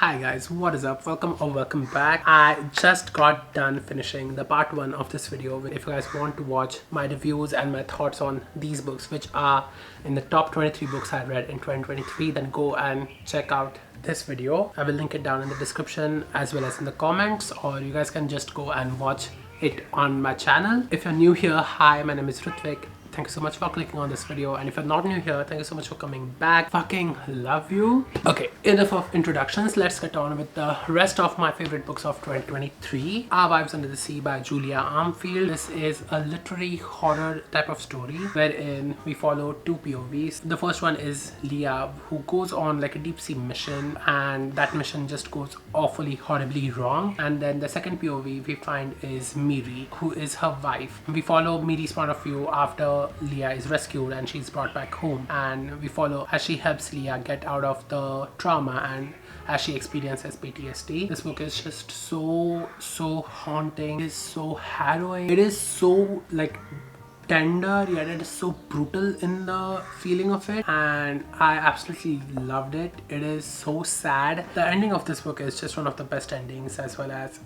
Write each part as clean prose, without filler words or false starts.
Hi guys, what is up? Welcome or welcome back. I just got done finishing the part 1 of this video. If you guys want to watch my reviews and my thoughts on these books, which are in the top 23 books I read in 2023, then go and check out this video. I will link it down in the description as well as in the comments, or you guys can just go and watch it on my channel. If you're new here, hi, my name is Rutvik. Thank you so much for clicking on this video, and if you're not new here, thank you so much for coming back. Fucking love you. Okay, enough of introductions. Let's get on with the rest of my favorite books of 2023. Our Wives Under the Sea by Julia Armfield. This is a literary horror type of story wherein we follow two POVs. The first one is Leah, who goes on like a deep sea mission, and that mission just goes awfully horribly wrong. And then the second POV we find is Miri, who is her wife. We follow Miri's point of view after Leah is rescued and she's brought back home, and we follow as she helps Leah get out of the trauma and as she experiences PTSD. This book is just so haunting. It is so harrowing. It is so like tender, yet it is so brutal in the feeling of it, and I absolutely loved it. It is so sad. The ending of this book is just one of the best endings, as well as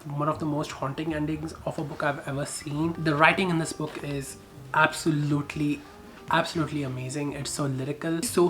one of the most haunting endings of a book I've ever seen. The writing in this book is absolutely amazing. It's so lyrical, so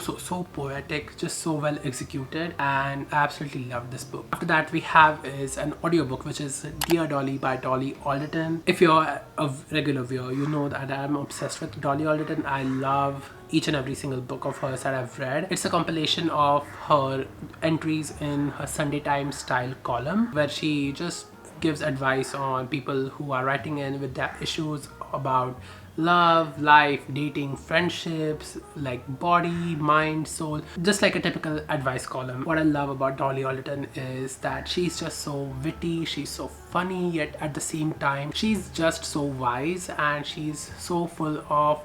poetic, just so well executed, and I absolutely love this book. After that we have is an audiobook, which is Dear Dolly by Dolly Alderton. If you're a regular viewer, you know that I'm obsessed with Dolly Alderton. I love each and every single book of hers that I've read. It's a compilation of her entries in her Sunday Times style column, where she just gives advice on people who are writing in with their issues about love, life, dating, friendships, like body, mind, soul, just like a typical advice column. What I love about Dolly Alderton is that she's just so witty, she's so funny, yet at the same time she's just so wise, and she's so full of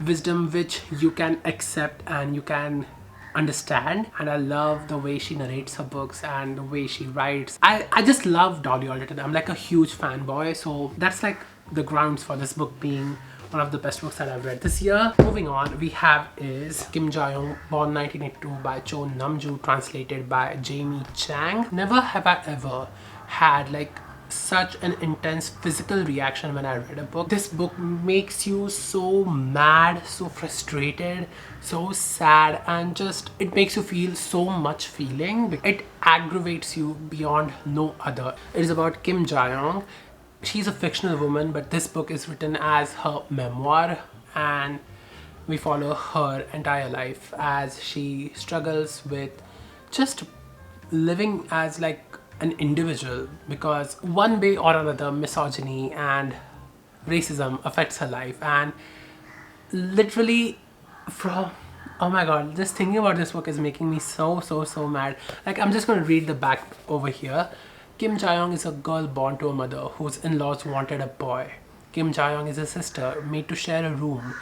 wisdom which you can accept and you can understand. And I love the way she narrates her books and the way she writes. I just love Dolly Alderton. I'm like a huge fanboy, so that's like the grounds for this book being one of the best books that I've read this year. Moving on, we have is Kimjong Bor 1982 by Cho Namju, translated by Jamie Chang. Never have I ever had like such an intense physical reaction when I read a book. This book makes you so mad, so frustrated, so sad, and just it makes you feel so much feeling. It aggravates you beyond no other. It is about Kim Jae-young. She's a fictional woman, but this book is written as her memoir, and we follow her entire life as she struggles with just living as like an individual, because one way or another misogyny and racism affects her life. And literally from, oh my god, just thinking about this book is making me so mad. Like, I'm just going to read the back over here. Kim Jae-young is a girl born to a mother whose in-laws wanted a boy. Kim Jae-young is a sister made to share a room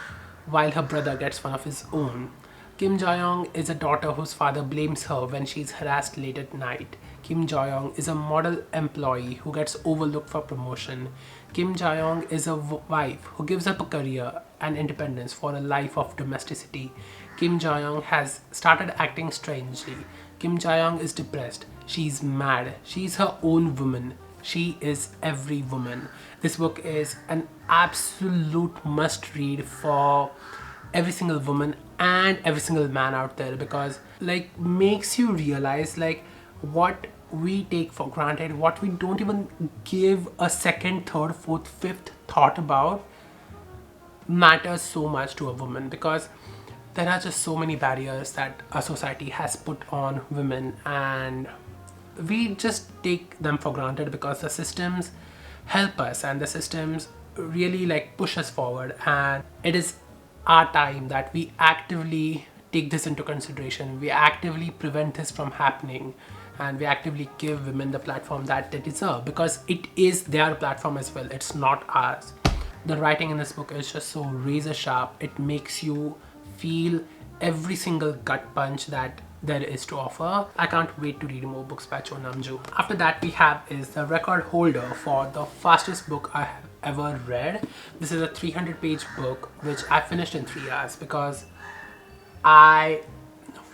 while her brother gets one of his own. Kim Jae-young is a daughter whose father blames her when she's harassed late at night. Kim Jae-young is a model employee who gets overlooked for promotion. Kim Jae-young is a wife who gives up a career and independence for a life of domesticity. Kim Jae-young has started acting strangely. Kim Jae-young is depressed. She's mad. She's her own woman. She is every woman. This book is an absolute must read for every single woman and every single man out there, because like makes you realize like what we take for granted, what we don't even give a second, third, fourth, fifth thought about, matters so much to a woman, because there are just so many barriers that our society has put on women, and we just take them for granted because the systems help us and the systems really like push us forward. And it is our time that we actively take this into consideration, we actively prevent this from happening, and we actively give women the platform that they deserve, because it is their platform as well, it's not ours. The writing in this book is just so razor sharp. It makes you feel every single gut punch that there is to offer. I can't wait to read more books by Cho Namju. After that we have is the record holder for the fastest book I have ever read. This is a 300-page book which I finished in 3 hours, because I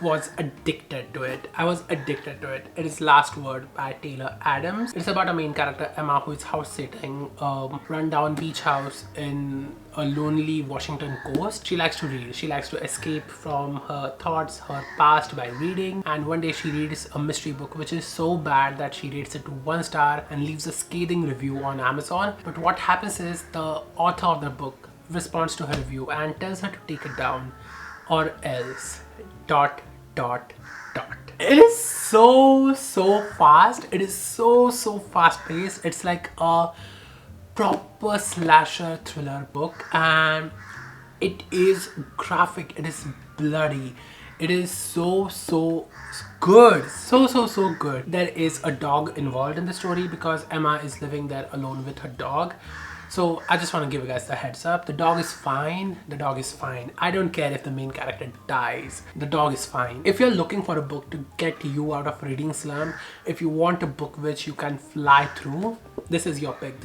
was addicted to it. I was addicted to it. It is Last Word by Taylor Adams. It's about a main character, Emma, who is house sitting a rundown beach house in a lonely Washington coast. She likes to read. She likes to escape from her thoughts, her past by reading. And one day she reads a mystery book which is so bad that she rates it to 1 star and leaves a scathing review on Amazon. But what happens is the author of the book responds to her review and tells her to take it down or else ... It is so fast. It is so fast paced. It's like a proper slasher thriller book, and it is graphic, it is bloody, it is so good, so good. There is a dog involved in the story because Emma is living there alone with her dog. So I just want to give you guys the heads up. The dog is fine. The dog is fine. I don't care if the main character dies. The dog is fine. If you're looking for a book to get you out of reading slump, if you want a book which you can fly through, this is your pick.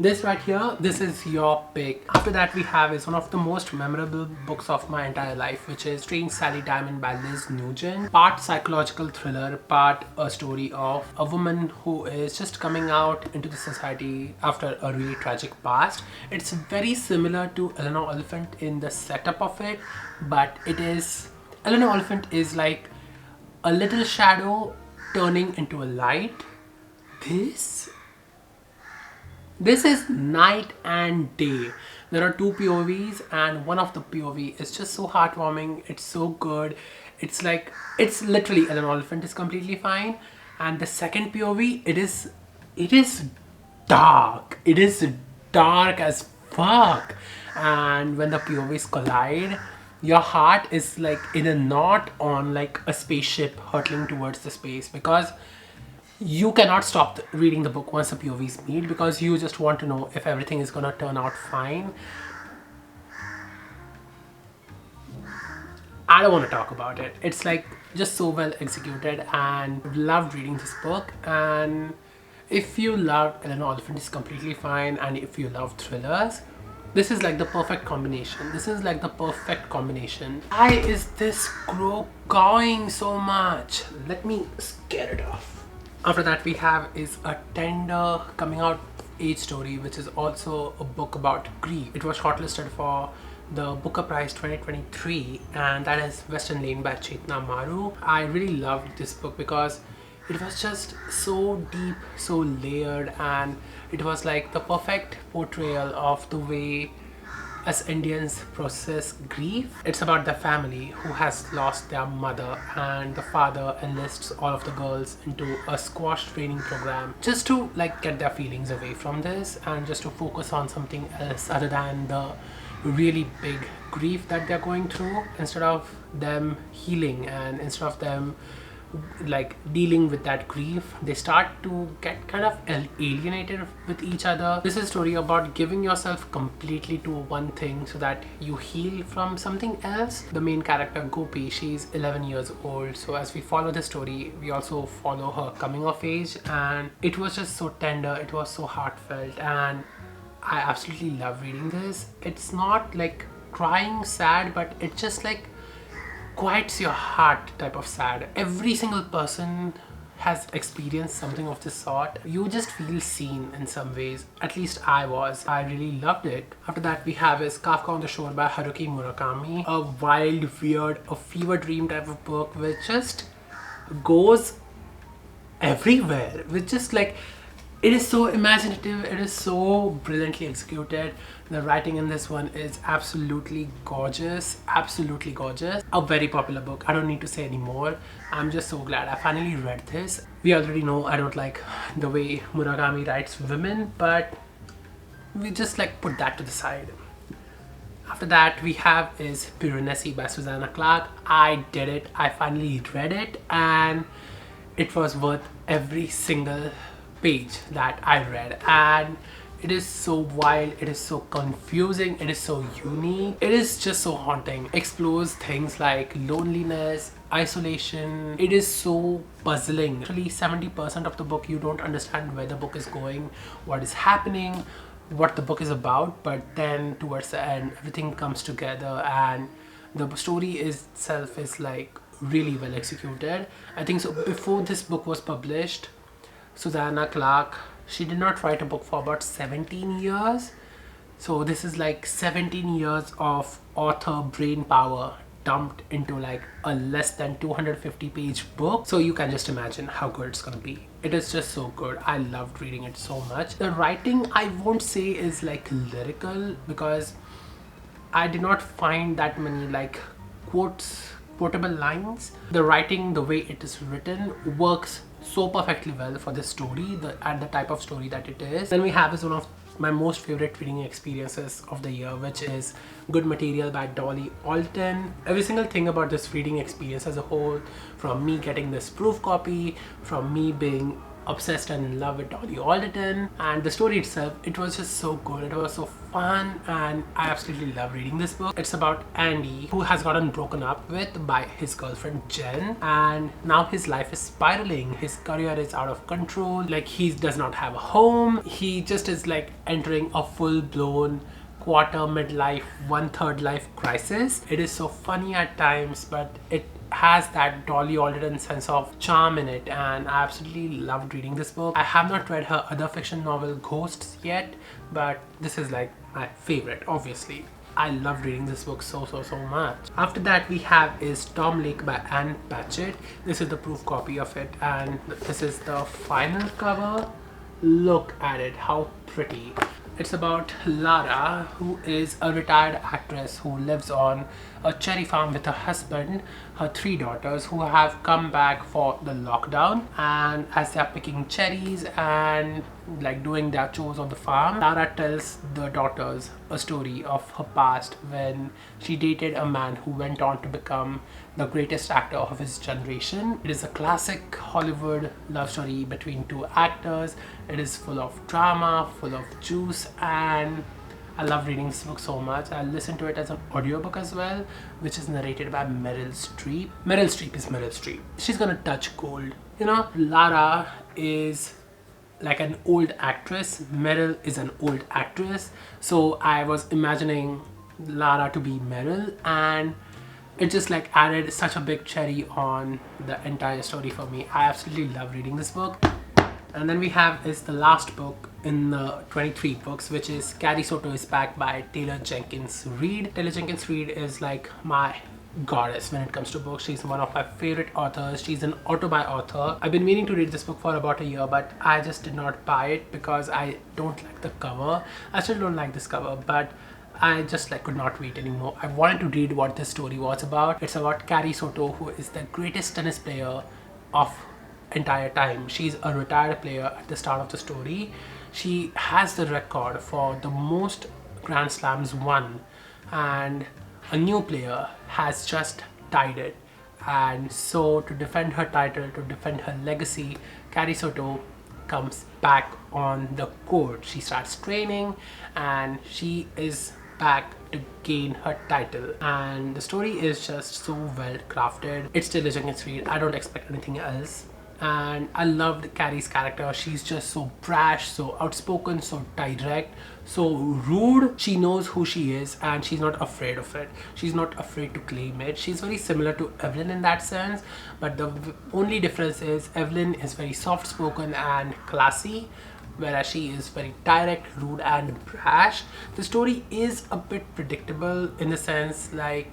This right here, this is your pick. After that we have is one of the most memorable books of my entire life, which is Strange Sally Diamond by Liz Nugent. Part psychological thriller, part a story of a woman who is just coming out into the society after a really tragic past. It's very similar to Eleanor Oliphant in the setup of it, but it is, Eleanor Oliphant is like a little shadow turning into a light. This is night and day. There are 2 POVs and one of the POV is just so heartwarming. It's so good. It's like, it's literally Eleanor Oliphant is completely fine. And the second POV, it is dark. It is dark as fuck. And when the POVs collide, your heart is like in a knot on like a spaceship hurtling towards the space, because you cannot stop reading the book once the POVs meet, because you just want to know if everything is gonna turn out fine. I don't want to talk about it. It's like just so well executed, and loved reading this book. And if you love Eleanor Oliphant, is completely fine, and if you love thrillers, this is like the perfect combination. This is like the perfect combination. Why is this crow cawing so much? Let me scare it off. After that we have is a tender coming out age story, which is also a book about grief. It was shortlisted for the Booker Prize 2023, and that is Western Lane by Chetna Maru. I really loved this book because it was just so deep, so layered, and it was like the perfect portrayal of the way as Indians process grief. It's about the family who has lost their mother, and the father enlists all of the girls into a squash training program just to like get their feelings away from this and just to focus on something else other than the really big grief that they're going through. Instead of them healing and instead of them like dealing with that grief, they start to get kind of alienated with each other. This is a story about giving yourself completely to one thing so that you heal from something else. The main character Gopi, she's 11 years old, so as we follow the story, we also follow her coming of age, and it was just so tender, it was so heartfelt, and I absolutely love reading this. It's not like crying sad, but it just like quiets your heart type of sad. Every single person has experienced something of this sort. You just feel seen in some ways. At least I was. I really loved it. After that we have is Kafka on the Shore by Haruki Murakami. A wild, weird, a fever dream type of book which just goes everywhere. With just like, it is so imaginative, it is so brilliantly executed. The writing in this one is absolutely gorgeous, absolutely gorgeous. A very popular book. I don't need to say any more. I'm just so glad I finally read this. We already know I don't like the way Murakami writes women, but we just like put that to the side. After that we have is Piranesi by Susanna Clarke. I did it. I finally read it, and it was worth every single page that I read, and it is so wild, it is so confusing, it is so unique, it is just so haunting. Explores things like loneliness, isolation. It is so puzzling. Actually 70% of the book you don't understand where the book is going, what is happening, what the book is about, but then towards the end everything comes together, and the story itself is like really well executed. I think so before this book was published, Susanna Clarke, she did not write a book for about 17 years. So this is like 17 years of author brain power dumped into like a less than 250 page book. So you can just imagine how good it's gonna be. It is just so good. I loved reading it so much. The writing, I won't say is like lyrical, because I did not find that many like quotable lines. The writing, the way it is written, works so perfectly well for this story and the type of story that it is. Then we have is one of my most favorite reading experiences of the year, which is Good Material by Dolly Alton. Every single thing about this reading experience as a whole, from me getting this proof copy, from me being obsessed and in love with Dolly Alton, and the story itself, it was just so good. It was so fun, and I absolutely love reading this book. It's about Andy, who has gotten broken up with by his girlfriend Jen, and now his life is spiraling. His career is out of control. Like, he does not have a home. He just is like entering a full-blown quarter midlife, one-third life crisis. It is so funny at times, but it has that Dolly Alton sense of charm in it, and I absolutely loved reading this book. I have not read her other fiction novel Ghosts yet, but this is like my favorite, obviously. I love reading this book so much. After that we have is Tom Lake by Anne Patchett. This is the proof copy of it, and this is the final cover. Look at it, how pretty. It's about Lara, who is a retired actress who lives on a cherry farm with her husband, her 3 daughters, who have come back for the lockdown. And as they are picking cherries and like doing their chores on the farm, Lara tells the daughters a story of her past when she dated a man who went on to become the greatest actor of his generation. It is a classic Hollywood love story between 2 actors. It is full of drama, full of juice, and I love reading this book so much. I listened to it as an audiobook as well, which is narrated by Meryl Streep. Meryl Streep is Meryl Streep. She's gonna touch gold. You know, Lara is like an old actress. Meryl is an old actress. So I was imagining Lara to be Meryl, and it just like added such a big cherry on the entire story for me. I absolutely love reading this book. And then we have is the last book in the 23 books, which is Carrie Soto is Back by Taylor Jenkins Reid. Taylor Jenkins Reid is like my goddess when it comes to books. She's one of my favorite authors. She's an auto-buy author. I've been meaning to read this book for about a year, but I just did not buy it because I don't like the cover. I still don't like this cover, but I just like could not wait anymore. I wanted to read what this story was about. It's about Carrie Soto, who is the greatest tennis player of entire time. She's a retired player at the start of the story. She has the record for the most Grand Slams won, and a new player has just tied it. And so to defend her title, to defend her legacy, Carrie Soto comes back on the court. She starts training and she is back to gain her title, and the story is just so well crafted. It's Taylor Jenkins Reid. I don't expect anything else. And I loved Carrie's character. She's just so brash, so outspoken, so direct, so rude. She knows who she is and she's not afraid of it. She's not afraid to claim it. She's very similar to Evelyn in that sense, but the only difference is Evelyn is very soft-spoken and classy, whereas she is very direct, rude, and brash. The story is a bit predictable in the sense like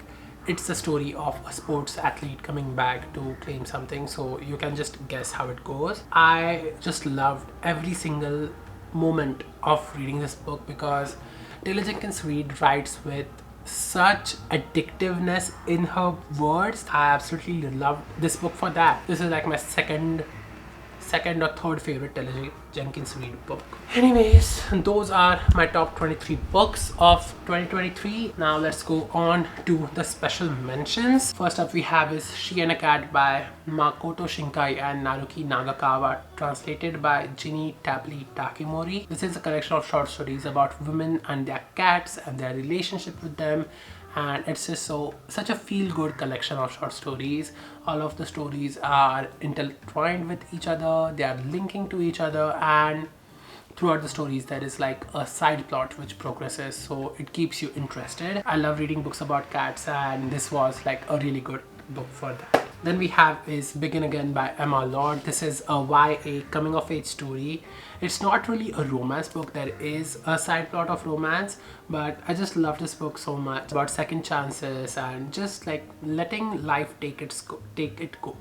it's the story of a sports athlete coming back to claim something, so you can just guess how it goes. I just loved every single moment of reading this book because Taylor Jenkins Reid writes with such addictiveness in her words. I absolutely loved this book for that. This is like my second or third favorite Taylor Jenkins Reid book. Anyways, those are my top 23 books of 2023. Now let's go on to the special mentions. First up we have is She and a Cat by Makoto Shinkai and Naruki Nagakawa, translated by Ginny Tapley Takemori. This is a collection of short stories about women and their cats and their relationship with them, and it's just such a feel-good collection of short stories. All of the stories are intertwined with each other, they are linking to each other, and throughout the stories there is like a side plot which progresses, so it keeps you interested. I love reading books about cats, and this was like a really good book for that. Then we have is Begin Again by Emma Lord. This is a YA coming of age story. It's not really a romance book. There is a side plot of romance, but I just love this book so much. It's about second chances and just like letting life take it go.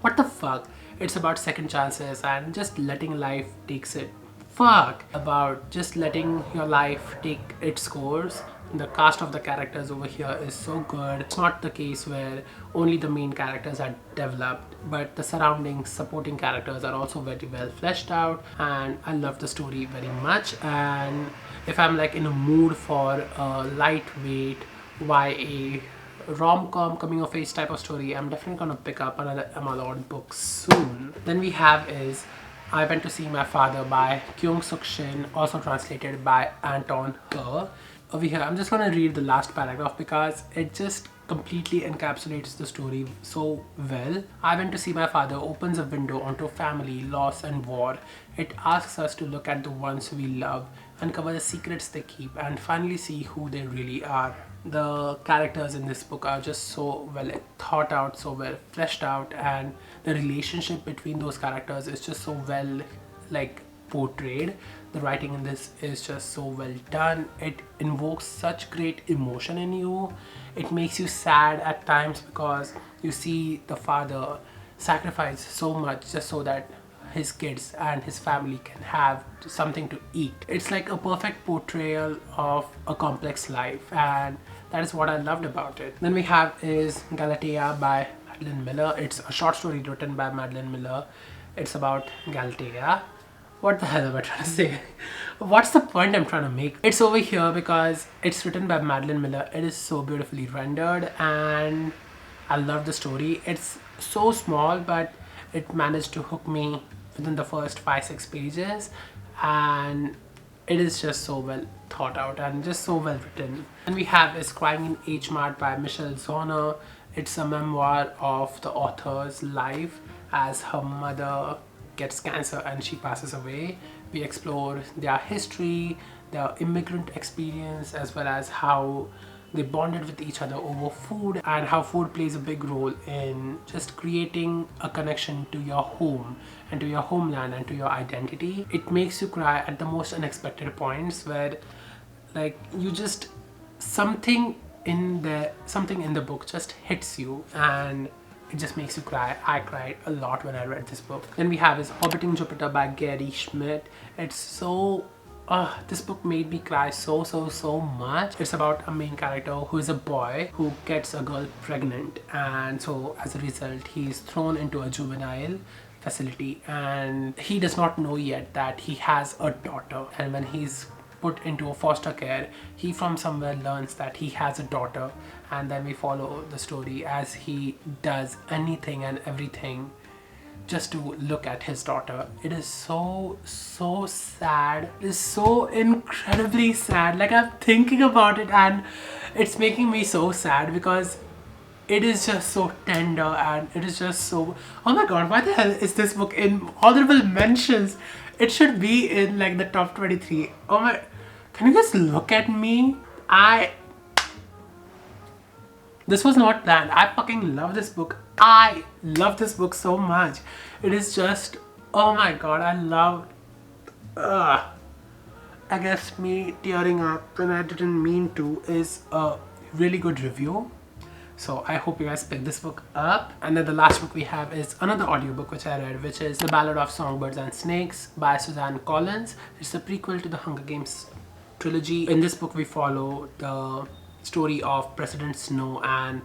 What the fuck? It's about second chances and just letting life takes it. Fuck! About just letting your life take its course. The cast of the characters over here is so good. It's not the case where only the main characters are developed, but the surrounding supporting characters are also very well fleshed out, and I love the story very much. And if I'm like in a mood for a lightweight YA rom-com coming of age type of story, I'm definitely gonna pick up another Emma Lord book soon. Then we have is I Went to See My Father by Kyung-Suk Shin, also translated by Anton He. Over here, I'm just gonna read the last paragraph because it just completely encapsulates the story so well. I Went to See My Father opens a window onto family, loss and war. It asks us to look at the ones we love, uncover the secrets they keep, and finally see who they really are. The characters in this book are just so well thought out, so well fleshed out, and the relationship between those characters is just so well like portrayed. The writing in this is just so well done. It invokes such great emotion in you. It makes you sad at times because you see the father sacrifice so much just so that his kids and his family can have something to eat. It's like a perfect portrayal of a complex life, and that is what I loved about it. Then we have is Galatea by Madeline Miller. It's a short story written by Madeline Miller. It's about Galatea. What the hell am I trying to say? What's the point I'm trying to make? It's over here because it's written by Madeline Miller. It is so beautifully rendered and I love the story. It's so small, but it managed to hook me within the first 5-6 pages, and it is just so well thought out and just so well written. And we have is Crying in H Mart by Michelle Zauner. It's a memoir of the author's life as her mother gets cancer and she passes away. We explore their history, their immigrant experience, as well as how they bonded with each other over food, and how food plays a big role in just creating a connection to your home and to your homeland and to your identity. It makes you cry at the most unexpected points where like you just something in the book just hits you and it just makes you cry. I cried a lot when I read this book. Then we have is Orbiting Jupiter by Gary Schmidt. It's so this book made me cry so much. It's about a main character who is a boy who gets a girl pregnant, and so as a result he's thrown into a juvenile facility and he does not know yet that he has a daughter. And when he's put into a foster care, he from somewhere learns that he has a daughter, and then we follow the story as he does anything and everything just to look at his daughter. It is so sad. It is so incredibly sad. Like I'm thinking about it and it's making me so sad because it is just so tender and it is just so, oh my god, why the hell is this book in honorable mentions? It should be in like the top 23. Oh my, can you guys look at me? This was not planned. I fucking love this book. I love this book so much. It is just, oh my god, I love, I guess me tearing up when I didn't mean to is a really good review. So I hope you guys pick this book up. And then the last book we have is another audiobook which I read, which is The Ballad of Songbirds and Snakes by Suzanne Collins. It's a prequel to the Hunger Games trilogy. In this book we follow the story of President Snow and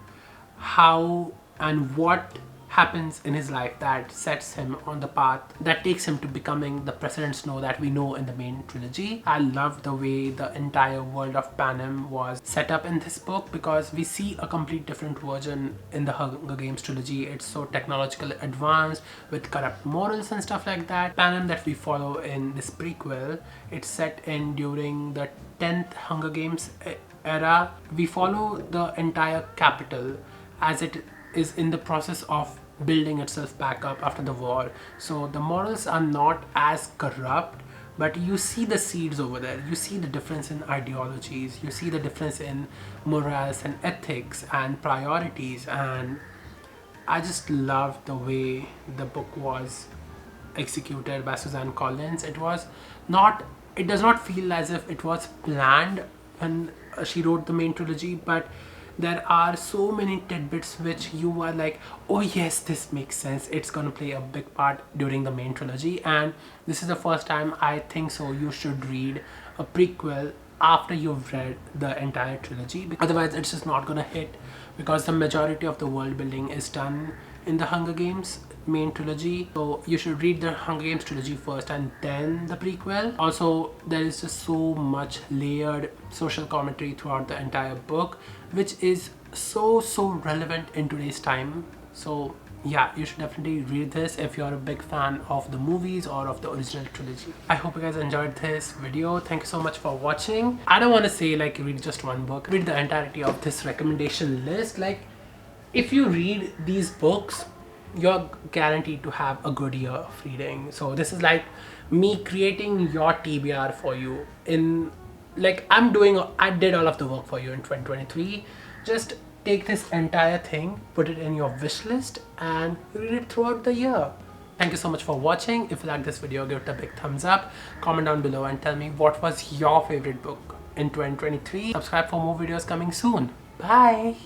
how and what happens in his life that sets him on the path that takes him to becoming the President Snow that we know in the main trilogy. I love the way the entire world of Panem was set up in this book because we see a complete different version in the Hunger Games trilogy. It's so technologically advanced with corrupt morals and stuff like that. Panem that we follow in this prequel, it's set in during the 10th Hunger Games era. We follow the entire capital as it is in the process of building itself back up after the war. So the morals are not as corrupt, but you see the seeds over there. You see the difference in ideologies, you see the difference in morals and ethics and priorities, and I just loved the way the book was executed by Suzanne Collins. It does not feel as if it was planned when she wrote the main trilogy, but there are so many tidbits which you are like, oh yes, this makes sense, it's gonna play a big part during the main trilogy. And this is the first time I think so you should read a prequel after you've read the entire trilogy, otherwise it's just not gonna hit, because the majority of the world building is done in the Hunger Games main trilogy. So you should read the Hunger Games trilogy first and then the prequel. Also, there is just so much layered social commentary throughout the entire book, which is so relevant in today's time. So yeah, you should definitely read this if you're a big fan of the movies or of the original trilogy. I hope you guys enjoyed this video. Thank you so much for watching. I don't want to say like read just one book, read the entirety of this recommendation list. Like, if you read these books, you're guaranteed to have a good year of reading. So this is like me creating your TBR for you. In like I did all of the work for you in 2023. Just take this entire thing, put it in your wish list and read it throughout the year. Thank you so much for watching. If you like this video, give it a big thumbs up, comment down below and tell me what was your favorite book in 2023. Subscribe for more videos coming soon. Bye.